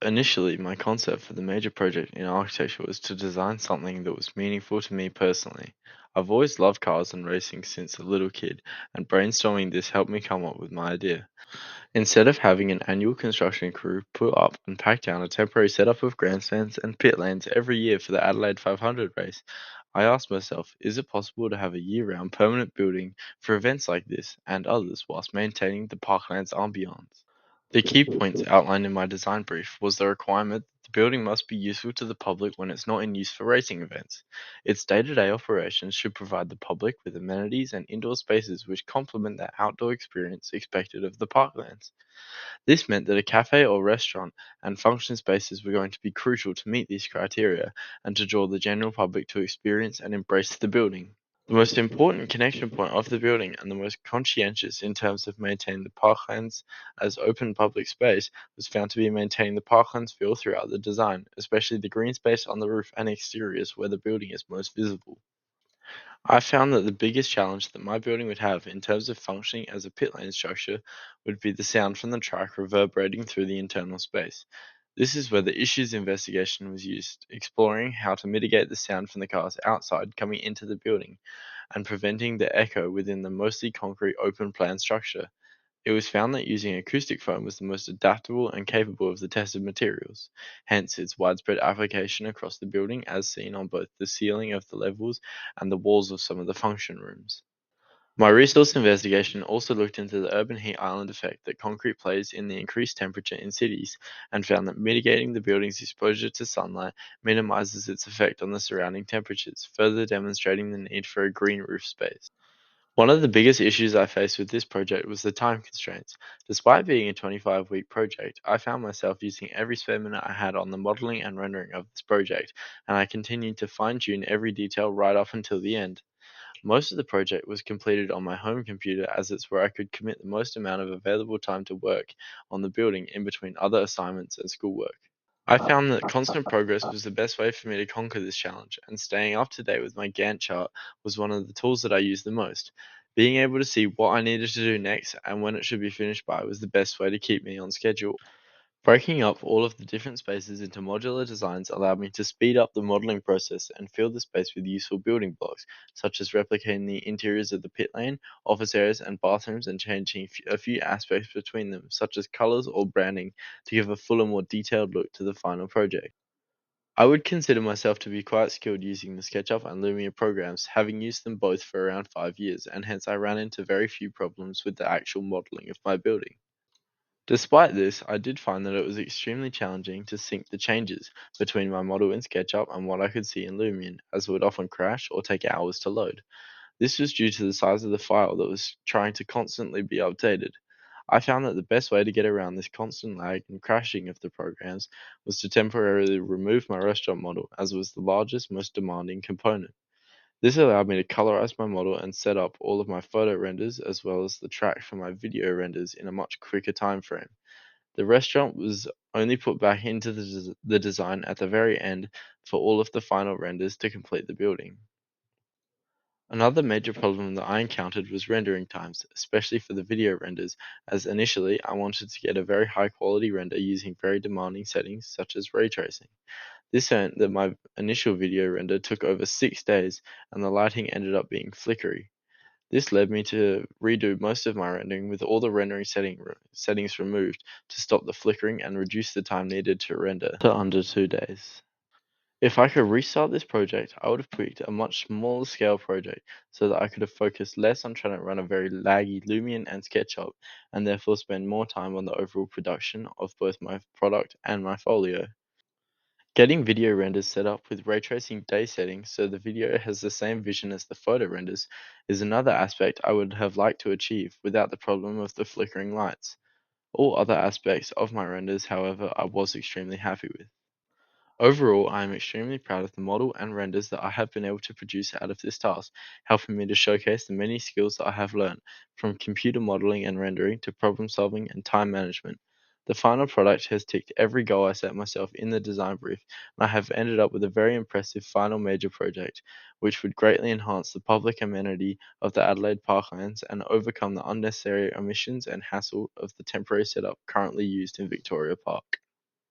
Initially, my concept for the major project in architecture was to design something that was meaningful to me personally. I've always loved cars and racing since a little kid, and brainstorming this helped me come up with my idea. Instead of having an annual construction crew put up and pack down a temporary setup of grandstands and pit lanes every year for the Adelaide 500 race, I asked myself, is it possible to have a year round permanent building for events like this and others whilst maintaining the parkland's ambiance? The key points outlined in my design brief was the requirement that the building must be useful to the public when it's not in use for racing events. Its day-to-day operations should provide the public with amenities and indoor spaces which complement the outdoor experience expected of the parklands. This meant that a cafe or restaurant and function spaces were going to be crucial to meet these criteria and to draw the general public to experience and embrace the building. The most important connection point of the building and the most conscientious in terms of maintaining the parklands as open public space was found to be maintaining the parklands feel throughout the design, especially the green space on the roof and exteriors where the building is most visible. I found that the biggest challenge that my building would have in terms of functioning as a pit lane structure would be the sound from the track reverberating through the internal space. This is where the issues investigation was used, exploring how to mitigate the sound from the cars outside coming into the building and preventing the echo within the mostly concrete open plan structure. It was found that using acoustic foam was the most adaptable and capable of the tested materials, hence its widespread application across the building as seen on both the ceiling of the levels and the walls of some of the function rooms. My resource investigation also looked into the urban heat island effect that concrete plays in the increased temperature in cities and found that mitigating the building's exposure to sunlight minimizes its effect on the surrounding temperatures, further demonstrating the need for a green roof space. One of the biggest issues I faced with this project was the time constraints. Despite being a 25-week project, I found myself using every spare minute I had on the modeling and rendering of this project, and I continued to fine-tune every detail right up until the end. Most of the project was completed on my home computer as it's where I could commit the most amount of available time to work on the building in between other assignments and schoolwork. I found that constant progress was the best way for me to conquer this challenge, and staying up to date with my Gantt chart was one of the tools that I used the most. Being able to see what I needed to do next and when it should be finished by was the best way to keep me on schedule. Breaking up all of the different spaces into modular designs allowed me to speed up the modeling process and fill the space with useful building blocks, such as replicating the interiors of the pit lane, office areas, and bathrooms and changing a few aspects between them, such as colors or branding, to give a fuller, more detailed look to the final project. I would consider myself to be quite skilled using the SketchUp and Lumia programs, having used them both for around 5 years, and hence I ran into very few problems with the actual modeling of my building. Despite this, I did find that it was extremely challenging to sync the changes between my model in SketchUp and what I could see in Lumion, as it would often crash or take hours to load. This was due to the size of the file that was trying to constantly be updated. I found that the best way to get around this constant lag and crashing of the programs was to temporarily remove my restaurant model, as it was the largest, most demanding component. This allowed me to colorize my model and set up all of my photo renders as well as the track for my video renders in a much quicker time frame. The restaurant was only put back into the design at the very end for all of the final renders to complete the building. Another major problem that I encountered was rendering times, especially for the video renders, as initially I wanted to get a very high quality render using very demanding settings such as ray tracing. This meant that my initial video render took over 6 days and the lighting ended up being flickery. This led me to redo most of my rendering with all the rendering settings removed to stop the flickering and reduce the time needed to render to under 2 days. If I could restart this project, I would have picked a much smaller scale project so that I could have focused less on trying to run a very laggy Lumion and SketchUp and therefore spend more time on the overall production of both my product and my folio. Getting video renders set up with ray tracing day settings so the video has the same vision as the photo renders is another aspect I would have liked to achieve without the problem of the flickering lights. All other aspects of my renders, however, I was extremely happy with. Overall, I am extremely proud of the model and renders that I have been able to produce out of this task, helping me to showcase the many skills that I have learned, from computer modeling and rendering to problem solving and time management. The final product has ticked every goal I set myself in the design brief, and I have ended up with a very impressive final major project, which would greatly enhance the public amenity of the Adelaide Parklands and overcome the unnecessary omissions and hassle of the temporary setup currently used in Victoria Park.